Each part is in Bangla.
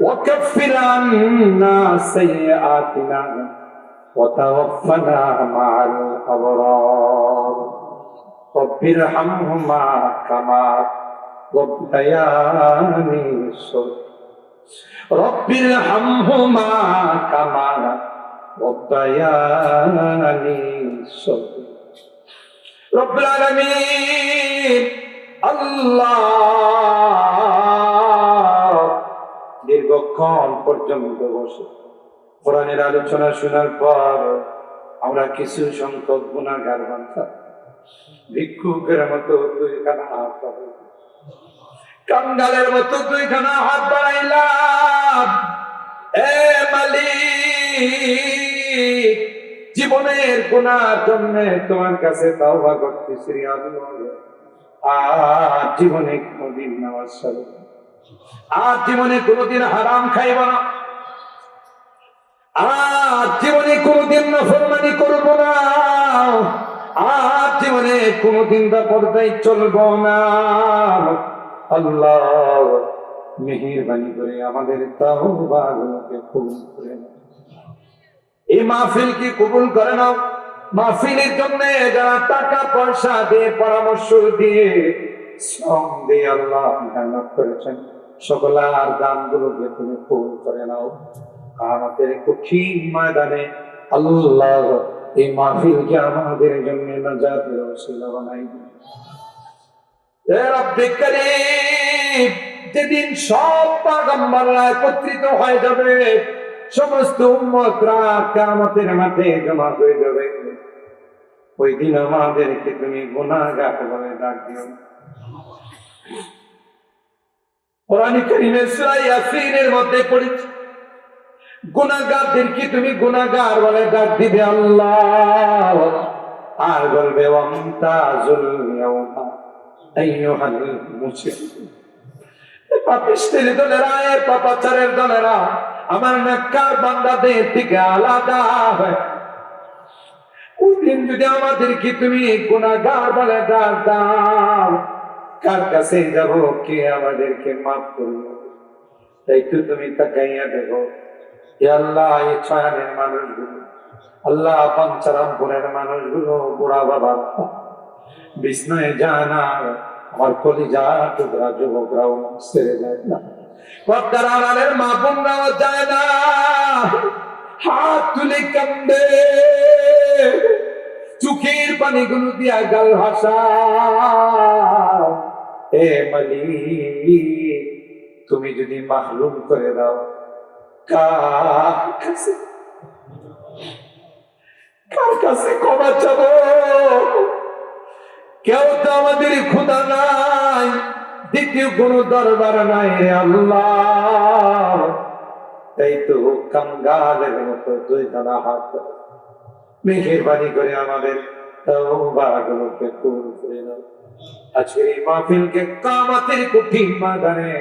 وكفر عنا سيئاتنا وتوفنا مع الأبرار رب ارحمهما كما ربياني صغيرا رب ارحمهما كما ربياني صغيرا رب العالمين আল্লাহ দীর্ঘক্ষণ পর্যন্ত বসে কোরআনের আলোচনা শোনার পর আমরা কিছু সংখ্যক গুনাহগার বান্দা ভিক্ষুকের মতো দুইখানা হাত বাড়াই, কাঙ্গালের মতো দুইখানা হাত বাড়াইলাম। এ মালিক, জীবনের গুনার জন্য তোমার কাছে তাওবা করতেছি আল্লাহ। আর জীবনে কোনদিন নামাজ ছাড়ব না, আর জীবনে কোনদিন হারাম খাইব না, আর জীবনে কোনদিন নাফরমানি করব না, আর জীবনে কোনদিন পর্দায় চলব না। আল্লাহ মেহেরবানি করে আমাদের তাওবাগুলোকে কবুল করে নাও, এই মাহফিলকে কবুল করে নাও। মাহফিলের জন্য যারা টাকা পয়সা দিয়ে পরামর্শ দিয়ে শ্রম দিয়ে আল্লাহ মেহনত করেছেন, সকলার দানগুলোকে তুমি কবুল করে নাও। আমাদের কঠিন ময়দানে আল্লাহ এই মাহফিলকে আমাদের জন্য নাজাতের ওসিলা বানাই দিন। এ রব্বে কারীম, যেদিন সব পয়গম্বররা একত্রিত হয়ে যাবে, সমস্ত উম্মতরা কিয়ামতের মাঠে জমা হয়ে যাবে, ওই দিন আমাদেরকে তুমি গুনাহগার বলে ডাক দিও। কোরআন কারীমের সূরা ইয়াসিনের মধ্যে পড়েছে, গুনাহগারদেরকে তুমি গুনাহগার বলে ডাক দিবে আল্লাহ, আর বলবে ওয়ামতাজুল ইয়াওমা আইয়ুহাল মুজরিমুন। পাপিষ্টের দলেরা, পাপাচারের দলেরা আমার নেককার বান্দাদের থেকে আলাদা হয়। ওই দিন যদি আমাদেরকে তুমি গুনাহগার বলে ডাক দাও, কার কাছে যাব, কে আমাদেরকে মাফ করবে? তাই তো তুমি তাকাইয়া দেখো, হে আল্লাহ, এই ছয়ানের মানুষগুলো, আল্লাহ পঞ্চারামপুরের মানুষগুলো, বুড়া বাবা বিষ্ণুয়ে যায় না, আমার কলিজা টুকরা যুবকরাও ছেড়ে যায় না, পর্দার আড়ালের মা বোনরাও যায় না, হাত তুলে কান্দে, চোখের পানিগুলো দিয়া গাল ভাসা। হে মালিক, তুমি যদি মাহরুম করে দাও, কার কাছে ক্ষমা চাব? কেউ তো আমাদের খোদা নাই, দ্বিতীয় কোন দরবার নাই রে আল্লাহ। তাই তো কাঙ্গালের মতো দুইখানা হাত মেহেরবানি করে আমাদের তাওবাগুলোকে কবুল করে নাও। আজকের এই মাহফিলকে কিয়ামতের কঠিন ময়দানে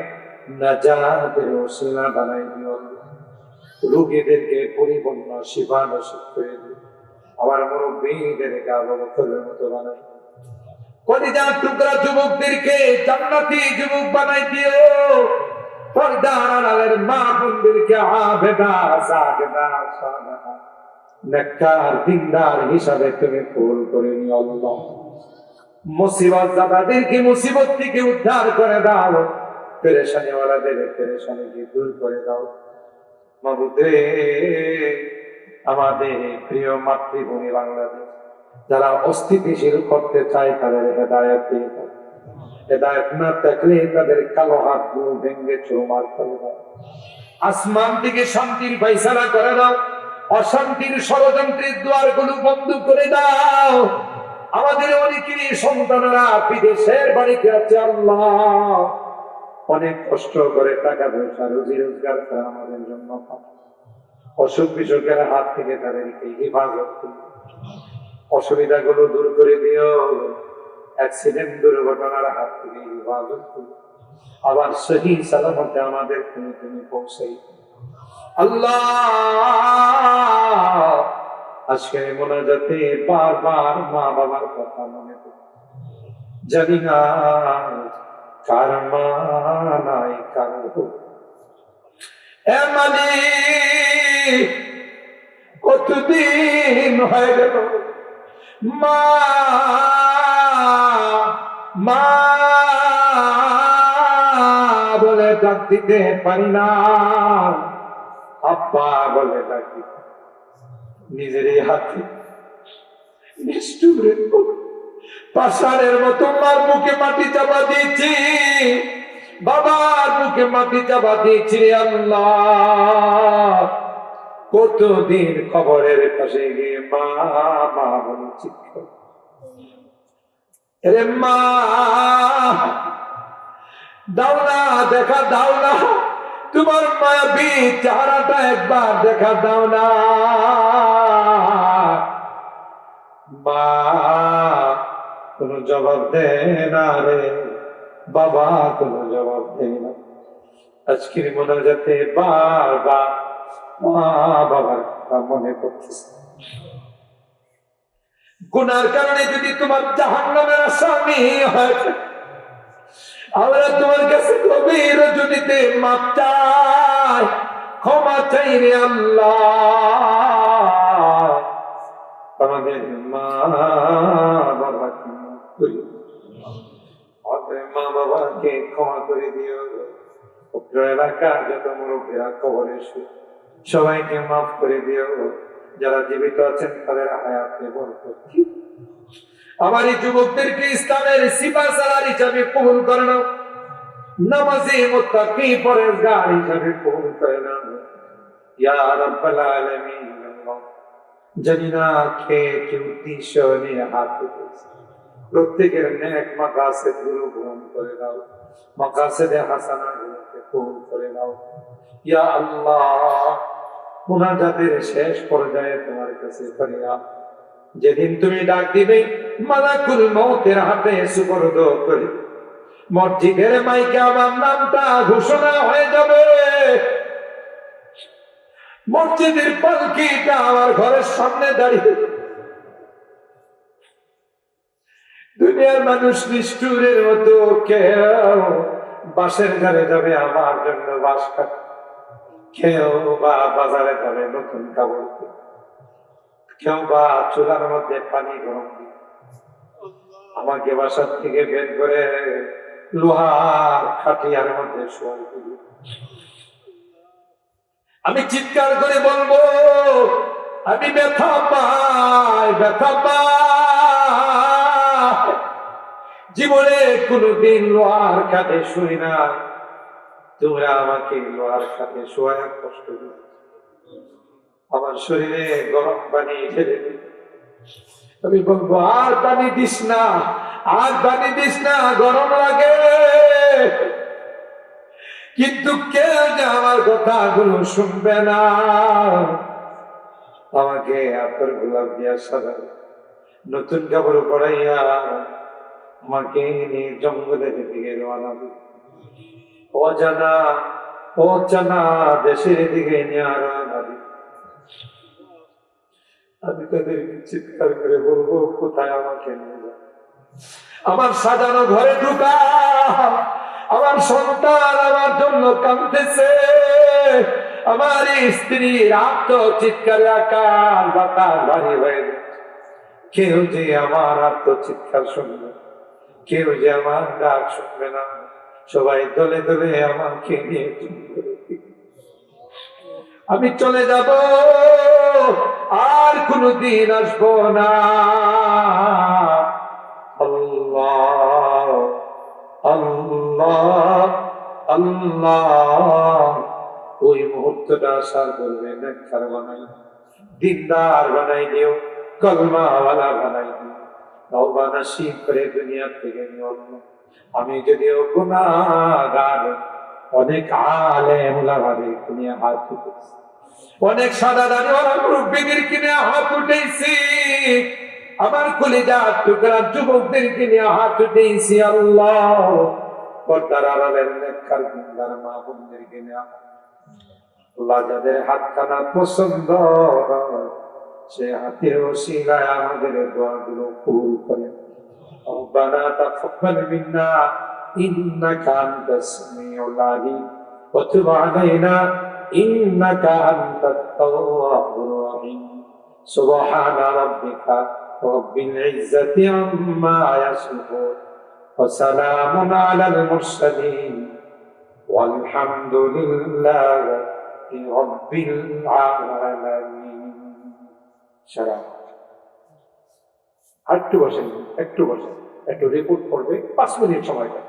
নাজাতের ওসিলা বানাই দিও। রোগীদেরকে পরিপূর্ণ শিফা নসিব করে দিও। আমার মুরব্বীদেরকে আবু বকরের মতো বানাই, কলিজার টুকরা যুবকদেরকে জান্নাতি যুবক বানাই দিও। পর্দার আড়ালের মা বোনদেরকে আবেদা সাজেদা সালাহা নেককার দিনদার হিসাবে তুমি কবুল করে নিও আল্লাহ। মুসিবত জাদাদেরকে মুসিবত থেকে উদ্ধার করে দাও, পেরেশানি ওয়ালাদের পেরেশানিকে দূর করে দাও। মাবুদ রে, আমাদের প্রিয় মাতৃভূমি বাংলাদেশ যারা অস্থিতিশীল করতে চায়, তাদের হেদায়েত দিয়ে দাও। হেদায়েত না থাকলে তাদের কালো হাতগুলো ভেঙে চুরমার করে দাও। আসমান থেকে শান্তির ফয়সালা করে দাও, অশান্তির ষড়যন্ত্রের দুয়ারগুলো বন্ধ করে দাও। আমাদের অনেকেরই সন্তানেরা বিদেশের বাড়িতে আছে আল্লাহ, অনেক কষ্ট করে টাকা পয়সা রুজি রোজগার করে আমাদের জন্য অসুখ বিসুখের হাত থেকে তাদেরকে হেফাজত করো, অসুবিধাগুলো দূর করে দিও, অ্যাক্সিডেন্ট দুর্ঘটনার হাত থেকে হেফাজত করো, আবার সহি সালামতে আমাদের তুমি পৌঁছাই আল্লাহ। আজকে মোনাজাতে বারবার মা বাবার কথা মনে পড়ে, জানি না কার মা নাই কার, এ মালিক, কতদিন হয়ে গেল মা মা বলে ডাক দিতে পারি না, আব্বা বলে ডাক দিতে নিজেরই হাতে নিষ্ঠুরের পাষাণের মতো মার মুখে মাটি চাপা দিয়েছি, বাবার মুখে মাটি চাপা দিয়েছি। আল্লাহ, কতদিন কবরের পাশে গিয়ে মা মা বলে চিৎকার, রে মা দাও না, দেখা দাও না, তোমার মায়াবী চেহারাটা একবার দেখা দাও না। মা কোনো জবাব দেয় না রে, বাবা কোনো জবাব দেয় না। আজকের মোনাজাতে বারবার মা বাবার কথা মনে করতেছে। গুনার কারণে যদি তোমার জাহান্নামের আসামি হয়, আমরা তোমার কাছে গভীর রজনীতে মাপ চাই, ক্ষমা চাই রে আল্লাহ। আমাদের মা বাবাকে মাফ করে দিও, আমাদের মা বাবাকে ক্ষমা করে দিও। এলাকার যত মুরব্বীরা কবরে সবাইকে মাফ করে দিও। যারা জীবিত আছেন তাদের হায়াতে বরকত দিও। আমার এই যুবকদেরকে ইসলামের সিপাহসালার হিসাবে কবুল করে নাও, নামাজি মুত্তাকি পরেজগার হিসাবে কবুল করে নাও ইয়া রাব্বাল আলামিন। জানি না কে কি উদ্দেশ্য নিয়ে হাত তুলেছে, প্রত্যেকের নেক মাকাসেদ গুলো পূরণ করে দাও, মাকাসেদে হাসানা গুলোকে কবুল করে নাও ইয়া আল্লাহ। মুনাজাতের শেষ পর্যায়ে তোমার কাছে ফরিয়াদ, যেদিন তুমি ডাক দিবে মালাকুল মউতের হাতে সুপর্দ করে মসজিদের মাইকে আমার নামটা ঘোষণা হয়ে যাবে, মসজিদের পালকিটা আমার ঘরের সামনে দাঁড়িয়ে, দুনিয়ার মানুষ নিষ্ঠুরের মতো কেউ বাসের ঘরে যাবে আমার জন্য বাস কাটে, কেউ বা বাজারে যাবে নতুন কাপড়, কেউ বা চুলার মধ্যে পানি গরম দিবে, আমাকে বাসার থেকে বের করে লোহার খাটিয়ার মধ্যে শোয়াই দিবে। আমি চিৎকার করে বলবো, আমি ব্যথা পাই, ব্যথা পাই। জীবনে কোনোদিন লোহার খাটে শুই না, তোমরা আমাকে লোহার খাটে শোয়ায় কষ্ট দিবে, আমার শরীরে গরম পানি ঢেলে দিবে। আমি বলবো আর পানি দিস না, আর পানি দিস না, গরম লাগে। কিন্তু কেউ যে আমার কথাগুলো শুনবে না, আমাকে আতর গোলাপ দিয়া সাজাবে, নতুন কাপড় পরাইয়া আমাকে নিয়ে জঙ্গলের দিকে রওনা দিবে, অজানা অজানা দেশের দিকে নিয়ে রওনা দিবে। আমি তাদেরকে চিৎকার করে বলবো, কোথায় আমাকে নিয়ে যাও, আমার সাজানো ঘরে ঢুকা, আমার সন্তান আমার জন্য কাঁদতেছে, আমার স্ত্রীর আত্ম চিৎকারে আকার বাতাস ভারী হয়ে যাচ্ছে। কেউ যে আমার আত্ম চিৎকার শুনবে, কেউ যে আমার ডাক শুনবে না, সবাই দলে দলে আমাকে নিয়ে আমি চলে যাব, আর কোনদিন আসবো না। আল্লাহ আল্লাহ আল্লাহ, ওই মুহূর্তটা আসার করবে নেককার বানাই, দিনদার বানাই দিও, কলমাওয়ালা বানাই দিও, তওবা নসিব করে দুনিয়া থেকে নিও। আমি যদিও গুনাহগার, অনেক আলেম ওলামাদের নিয়ে হাত উঠেছি, অনেক সাদা দাড়িওয়ালা মুরব্বিদেরকে নিয়ে হাত উঠেছি, আমার কলিজার টুকরা যুবকদেরকে নিয়ে হাত উঠেছি। আল্লাহ, পর্দার আড়ালের নেককার দিনদার মা বোনদেরকে নিয়ে, আল্লাহ যাদের হাতখানা পছন্দ সে হাতের ওসিলায় আমাদের দোয়াগুলো কবুল করেন। ربنا تقبل منا إنك أنت السميع العليم وتب علينا ইন্নাকা আনতাত তাওয়াবুর রহিম। সুবহানা রাব্বিকা রব্বিল ইজ্জাতি আম্মা ইয়াসিফুন ওয়া সালামুন আলাল মুরসালিন ওয়ালহামদুলিল্লাহি রাব্বিল আলামিন। সারা একটু বসেন, একটু রিপোর্ট করবে, 5 মিনিট সময় দেন।